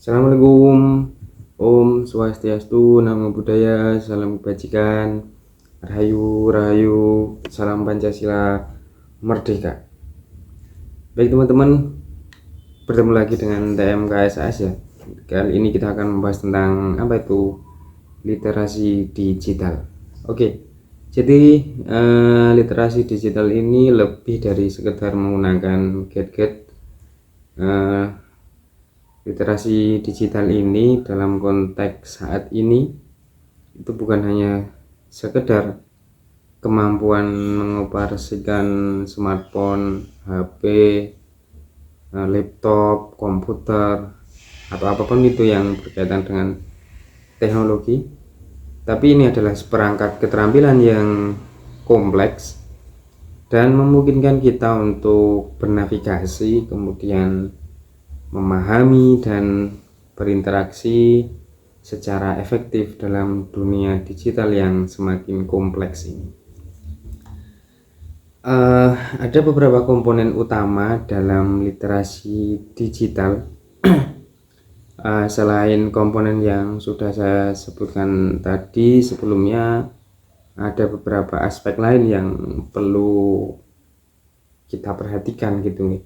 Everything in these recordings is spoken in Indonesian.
Assalamualaikum. Om Swastiastu, Namo Buddhaya, salam kebajikan, Rahayu, Rahayu, salam Pancasila, Merdeka. Baik teman-teman, bertemu lagi dengan TMKSAS ya. Kali ini kita akan membahas tentang apa itu literasi digital. Oke, jadi literasi digital ini lebih dari sekedar menggunakan gadget. Literasi digital ini dalam konteks saat ini itu bukan hanya sekedar kemampuan mengoperasikan smartphone, HP, laptop, komputer, atau apapun itu yang berkaitan dengan teknologi, tapi ini adalah seperangkat keterampilan yang kompleks dan memungkinkan kita untuk bernavigasi, kemudian memahami dan berinteraksi secara efektif dalam dunia digital yang semakin kompleks ini. Ada beberapa komponen utama dalam literasi digital. Selain komponen yang sudah saya sebutkan tadi sebelumnya, ada beberapa aspek lain yang perlu kita perhatikan gitu nih.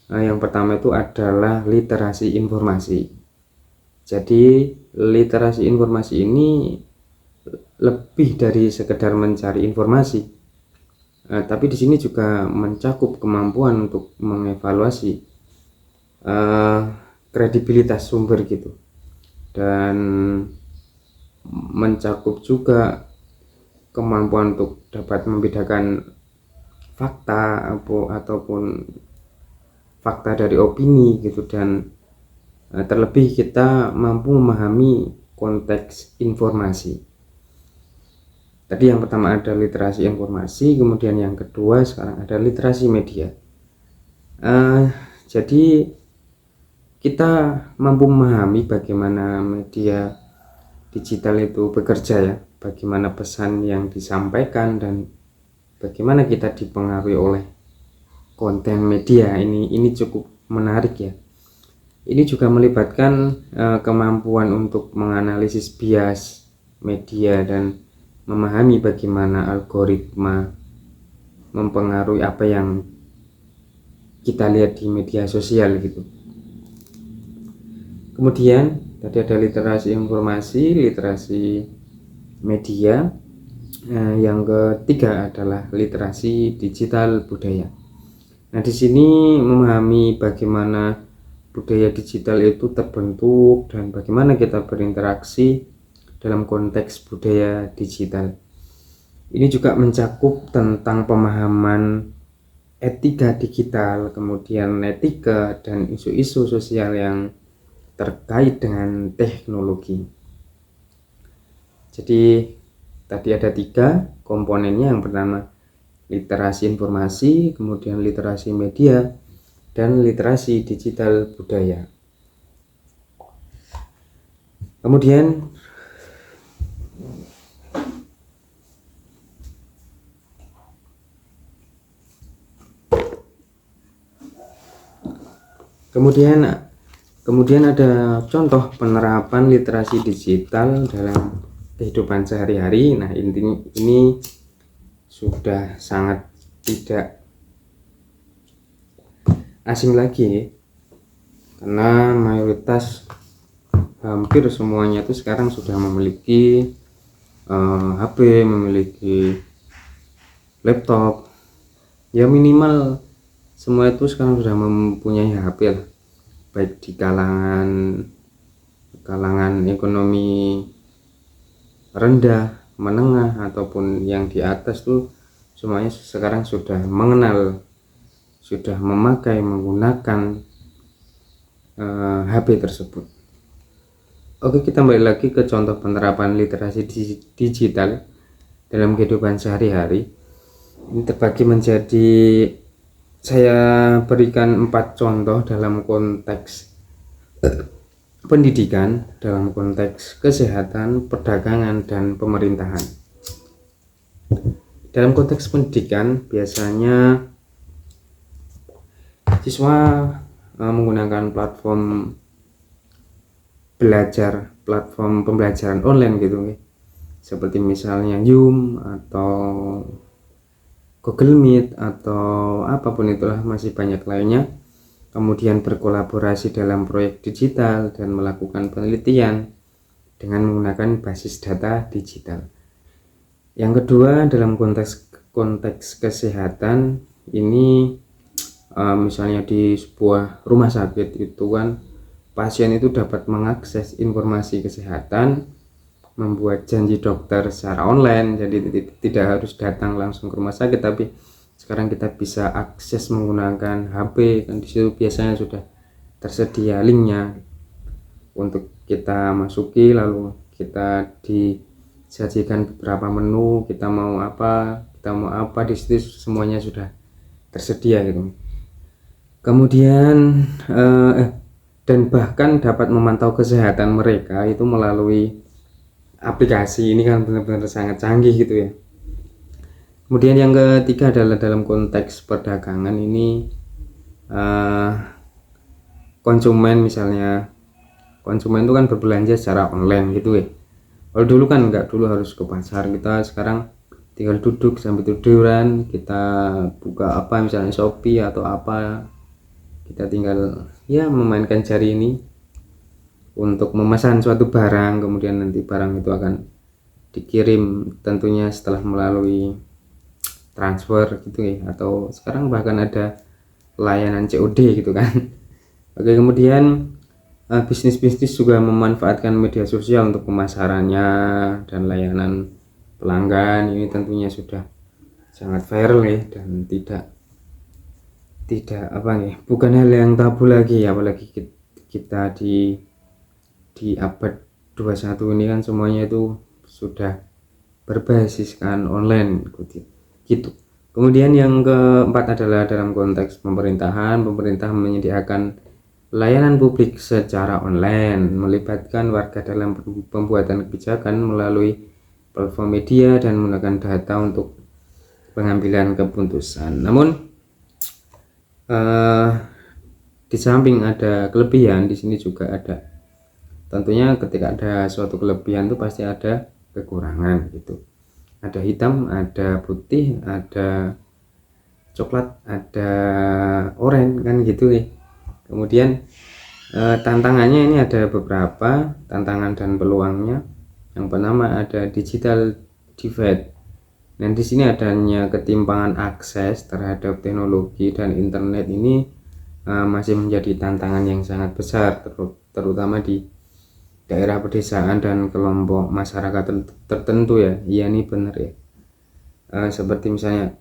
Yang pertama itu adalah literasi informasi. Jadi literasi informasi ini lebih dari sekedar mencari informasi, tapi di sini juga mencakup kemampuan untuk mengevaluasi kredibilitas sumber gitu, dan mencakup juga kemampuan untuk dapat membedakan fakta ataupun fakta dari opini gitu, dan terlebih kita mampu memahami konteks informasi. Tadi yang pertama ada literasi informasi, kemudian yang kedua sekarang ada literasi media. Jadi kita mampu memahami bagaimana media digital itu bekerja ya, bagaimana pesan yang disampaikan dan bagaimana kita dipengaruhi oleh konten media ini cukup menarik ya. Ini juga melibatkan kemampuan untuk menganalisis bias media dan memahami bagaimana algoritma mempengaruhi apa yang kita lihat di media sosial gitu. Kemudian tadi ada literasi informasi, literasi media. Yang ketiga adalah literasi digital budaya. Nah, di sini memahami bagaimana budaya digital itu terbentuk dan bagaimana kita berinteraksi dalam konteks budaya digital. Ini juga mencakup tentang pemahaman etika digital, kemudian etika dan isu-isu sosial yang terkait dengan teknologi. Jadi tadi ada 3 komponennya. Yang pertama literasi informasi, kemudian literasi media, dan literasi digital budaya. Kemudian ada contoh penerapan literasi digital dalam kehidupan sehari-hari. Nah, ini sudah sangat tidak asing lagi, karena mayoritas hampir semuanya itu sekarang sudah memiliki HP, memiliki laptop ya, minimal semua itu sekarang sudah mempunyai HP lah, baik di kalangan ekonomi rendah, menengah, ataupun yang di atas tuh semuanya sekarang sudah mengenal, sudah memakai, menggunakan HP tersebut. Oke, kita kembali lagi ke contoh penerapan literasi digital dalam kehidupan sehari-hari. Ini terbagi menjadi, saya berikan 4 contoh dalam konteks pendidikan, dalam konteks kesehatan, perdagangan, dan pemerintahan. Dalam konteks pendidikan, biasanya siswa menggunakan platform belajar platform pembelajaran online gitu nih. Seperti misalnya Zoom atau Google Meet atau apapun itulah, masih banyak lainnya. Kemudian berkolaborasi dalam proyek digital dan melakukan penelitian dengan menggunakan basis data digital. Yang kedua, dalam konteks kesehatan ini, misalnya di sebuah rumah sakit itu kan pasien itu dapat mengakses informasi kesehatan, membuat janji dokter secara online, jadi tidak harus datang langsung ke rumah sakit, tapi sekarang kita bisa akses menggunakan HP, kan di situ biasanya sudah tersedia linknya untuk kita masuki, lalu kita disajikan beberapa menu, kita mau apa di situ semuanya sudah tersedia gitu. Kemudian dan bahkan dapat memantau kesehatan mereka itu melalui aplikasi. Ini kan benar-benar sangat canggih gitu ya. Kemudian yang ketiga adalah dalam konteks perdagangan ini, konsumen misalnya, konsumen itu kan berbelanja secara online gitu ya. Kalau dulu kan enggak, dulu harus ke pasar, kita sekarang tinggal duduk sambil tiduran, kita buka apa misalnya Shopee atau apa, kita tinggal ya memainkan jari ini untuk memesan suatu barang, kemudian nanti barang itu akan dikirim tentunya setelah melalui transfer gitu ya, atau sekarang bahkan ada layanan COD gitu kan. Oke, kemudian bisnis-bisnis juga memanfaatkan media sosial untuk pemasarannya dan layanan pelanggan. Ini tentunya sudah sangat viral ya, dan tidak apa nih, bukan hal yang tabu lagi, apalagi kita di abad 21 ini kan semuanya itu sudah berbasiskan online gitu. Kemudian yang keempat adalah dalam konteks pemerintahan, pemerintah menyediakan layanan publik secara online, melibatkan warga dalam pembuatan kebijakan melalui platform media dan menggunakan data untuk pengambilan keputusan. Namun di samping ada kelebihan, di sini juga ada, tentunya ketika ada suatu kelebihan itu pasti ada kekurangan gitu. Ada hitam, ada putih, ada coklat, ada oranye kan gitu nih. Kemudian tantangannya ini ada beberapa tantangan dan peluangnya. Yang pertama ada digital divide. Dan di sini adanya ketimpangan akses terhadap teknologi dan internet ini masih menjadi tantangan yang sangat besar, terutama di daerah pedesaan dan kelompok masyarakat tertentu ya. Iya nih benar ya. Seperti misalnya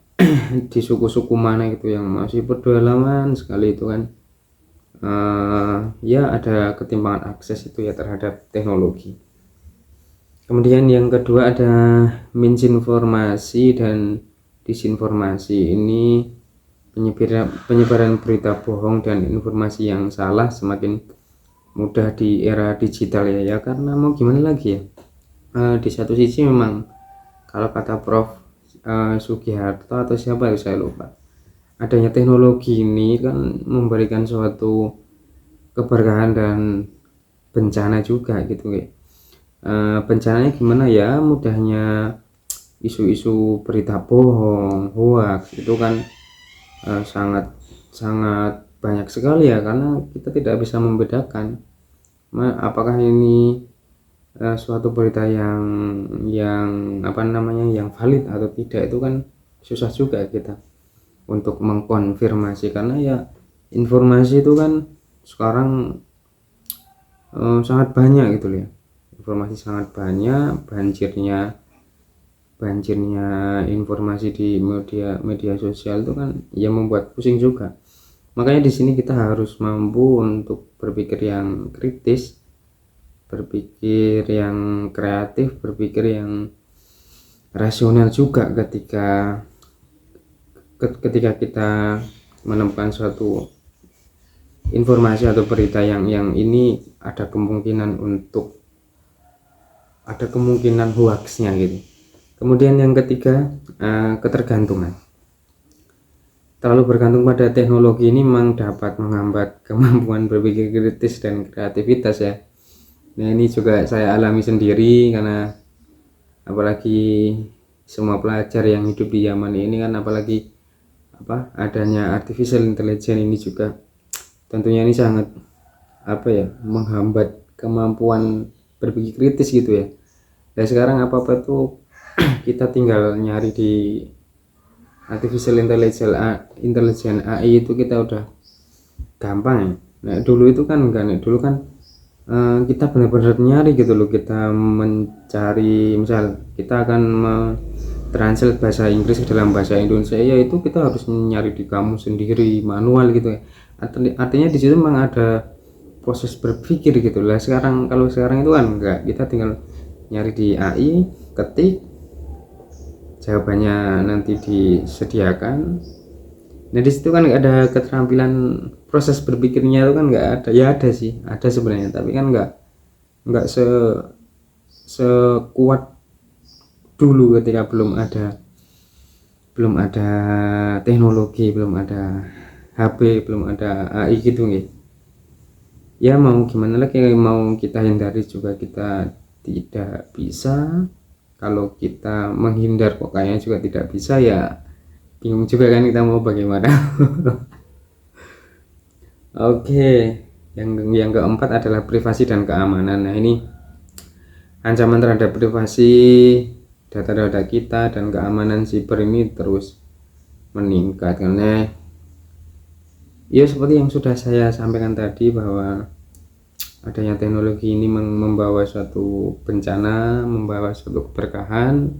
di suku-suku mana gitu yang masih pedalaman sekali itu kan, ya ada ketimpangan akses itu ya terhadap teknologi. Kemudian yang kedua ada misinformasi dan disinformasi. Ini penyebaran berita bohong dan informasi yang salah semakin mudah di era digital ya, karena mau gimana lagi ya. Di satu sisi memang kalau kata Prof Sugiharto atau siapa ya saya lupa, adanya teknologi ini kan memberikan suatu keberkahan dan bencana juga gitu ya. Bencananya gimana ya, mudahnya isu-isu berita bohong, hoax itu kan sangat banyak sekali ya, karena kita tidak bisa membedakan apakah ini suatu berita yang apa namanya, yang valid atau tidak. Itu kan susah juga kita untuk mengkonfirmasi, karena ya informasi itu kan sekarang sangat banyak gitu ya. Informasi sangat banyak, banjirnya informasi di media sosial itu kan ya membuat pusing juga. Makanya di sini kita harus mampu untuk berpikir yang kritis, berpikir yang kreatif, berpikir yang rasional juga ketika kita menemukan suatu informasi atau berita yang ini ada kemungkinan hoaxnya gitu. Kemudian yang ketiga, ketergantungan. Terlalu bergantung pada teknologi ini memang dapat menghambat kemampuan berpikir kritis dan kreativitas ya. Nah ini juga saya alami sendiri, karena apalagi semua pelajar yang hidup di zaman ini kan, apalagi adanya artificial intelligence ini juga tentunya ini sangat menghambat kemampuan berpikir kritis gitu ya. Dan sekarang apa-apa tuh kita tinggal nyari di artificial intelligence AI itu kita udah gampang ya. Nah dulu itu kan enggak nih, dulu kan kita benar-benar nyari gitu loh, kita mencari, misal kita akan translate bahasa Inggris ke dalam bahasa Indonesia, ya itu kita harus nyari di kamus sendiri manual gitu ya. Artinya di situ memang ada proses berpikir gitu lah. Kalau sekarang itu kan enggak, kita tinggal nyari di AI, ketik, jawabannya nanti disediakan. Nah di situ kan nggak ada keterampilan proses berpikirnya, itu kan nggak ada. Ya ada sih, ada sebenarnya, tapi kan nggak sekuat dulu ketika belum ada teknologi, belum ada HP, belum ada AI gitu nih. Ya mau gimana lagi, mau kita hindari juga kita tidak bisa. Kalau kita menghindar kok kayaknya juga tidak bisa, ya bingung juga kan kita mau bagaimana. Oke, yang keempat adalah privasi dan keamanan. Nah ini ancaman terhadap privasi, data-data kita, dan keamanan siber ini terus meningkat, karena ya seperti yang sudah saya sampaikan tadi, bahwa adanya teknologi ini membawa suatu bencana, membawa suatu keberkahan.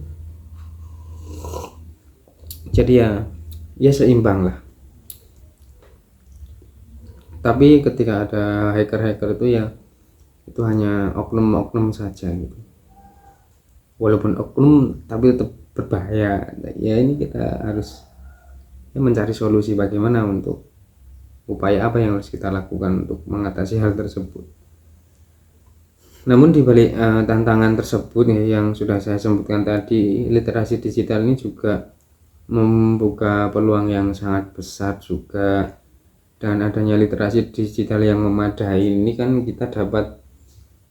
Jadi ya seimbang lah. Tapi ketika ada hacker-hacker itu, ya itu hanya oknum-oknum saja gitu. Walaupun oknum tapi tetap berbahaya. Ya ini kita harus mencari solusi bagaimana, untuk upaya apa yang harus kita lakukan untuk mengatasi hal tersebut. Namun di balik tantangan tersebut ya, yang sudah saya sebutkan tadi, literasi digital ini juga membuka peluang yang sangat besar juga. Dan adanya literasi digital yang memadai ini kan kita dapat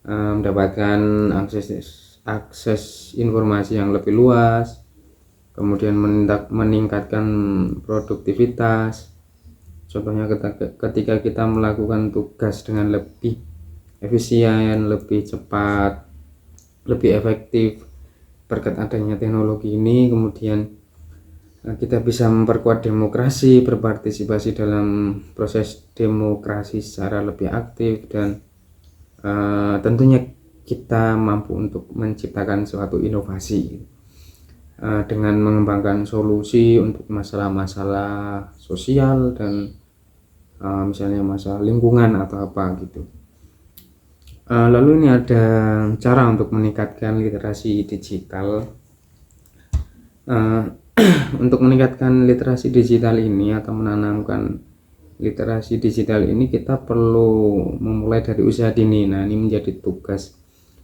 mendapatkan akses informasi yang lebih luas, kemudian meningkatkan produktivitas. Contohnya ketika kita melakukan tugas dengan lebih efisien, lebih cepat, lebih efektif berkat adanya teknologi ini. Kemudian kita bisa memperkuat demokrasi, berpartisipasi dalam proses demokrasi secara lebih aktif, dan tentunya kita mampu untuk menciptakan suatu inovasi dengan mengembangkan solusi untuk masalah-masalah sosial dan misalnya masalah lingkungan atau apa gitu. Lalu ini ada cara untuk meningkatkan literasi digital. Untuk meningkatkan literasi digital ini atau menanamkan literasi digital ini, kita perlu memulai dari usia dini. Nah ini menjadi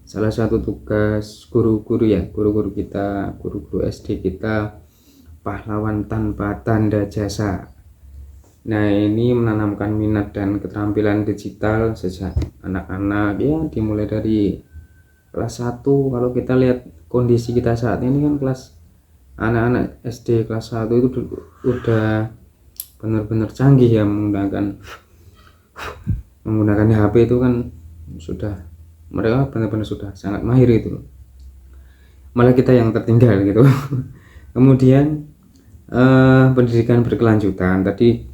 salah satu tugas guru-guru ya, guru-guru kita, guru-guru SD kita, pahlawan tanpa tanda jasa. Nah ini menanamkan minat dan keterampilan digital sejak anak-anak, ya dimulai dari kelas 1. Kalau kita lihat kondisi kita saat ini kan, anak-anak SD kelas 1 itu udah benar-benar canggih ya, menggunakan HP itu kan, mereka benar-benar sudah sangat mahir itu, malah kita yang tertinggal gitu. Kemudian pendidikan berkelanjutan tadi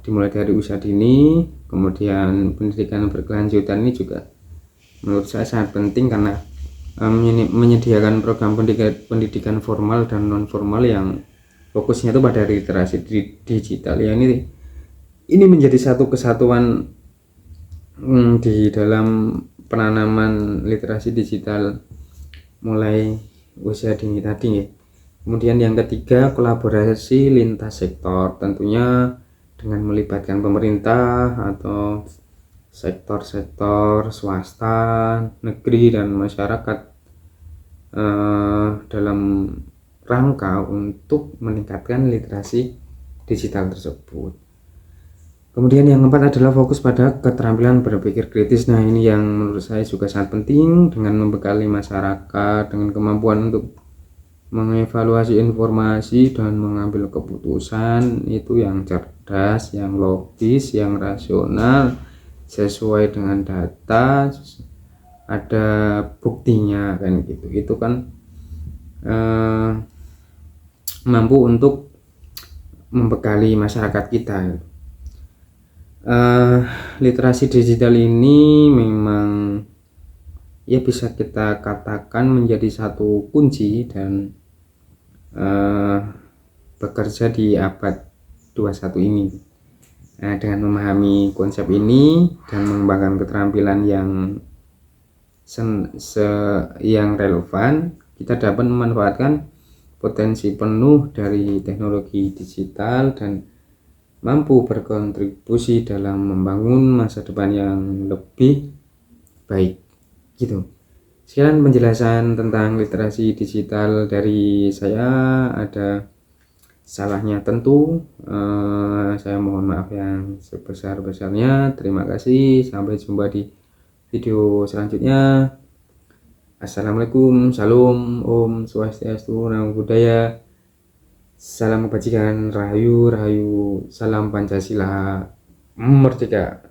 dimulai dari usia dini. Kemudian pendidikan berkelanjutan ini juga menurut saya sangat penting, karena menyediakan program pendidikan formal dan non formal yang fokusnya itu pada literasi digital ya. Ini menjadi satu kesatuan di dalam penanaman literasi digital mulai usia dini tadi ya. Kemudian yang ketiga, kolaborasi lintas sektor, tentunya dengan melibatkan pemerintah atau sektor-sektor swasta, negeri, dan masyarakat dalam rangka untuk meningkatkan literasi digital tersebut. Kemudian yang keempat adalah fokus pada keterampilan berpikir kritis. Nah, ini yang menurut saya juga sangat penting, dengan membekali masyarakat dengan kemampuan untuk mengevaluasi informasi dan mengambil keputusan itu yang cerdas, yang logis, yang rasional, sesuai dengan data, ada buktinya kan gitu. Itu kan mampu untuk membekali masyarakat kita. Literasi digital ini memang ya bisa kita katakan menjadi satu kunci dan bekerja di abad 21 ini. Nah, dengan memahami konsep ini dan mengembangkan keterampilan yang relevan, kita dapat memanfaatkan potensi penuh dari teknologi digital dan mampu berkontribusi dalam membangun masa depan yang lebih baik gitu. Sekian penjelasan tentang literasi digital dari saya. Ada salahnya tentu, saya mohon maaf yang sebesar-besarnya. Terima kasih, sampai jumpa di video selanjutnya. Assalamualaikum, salam, Om Swastiastu, Namo Buddhaya, salam kebajikan, rahayu, rahayu, salam Pancasila, merdeka.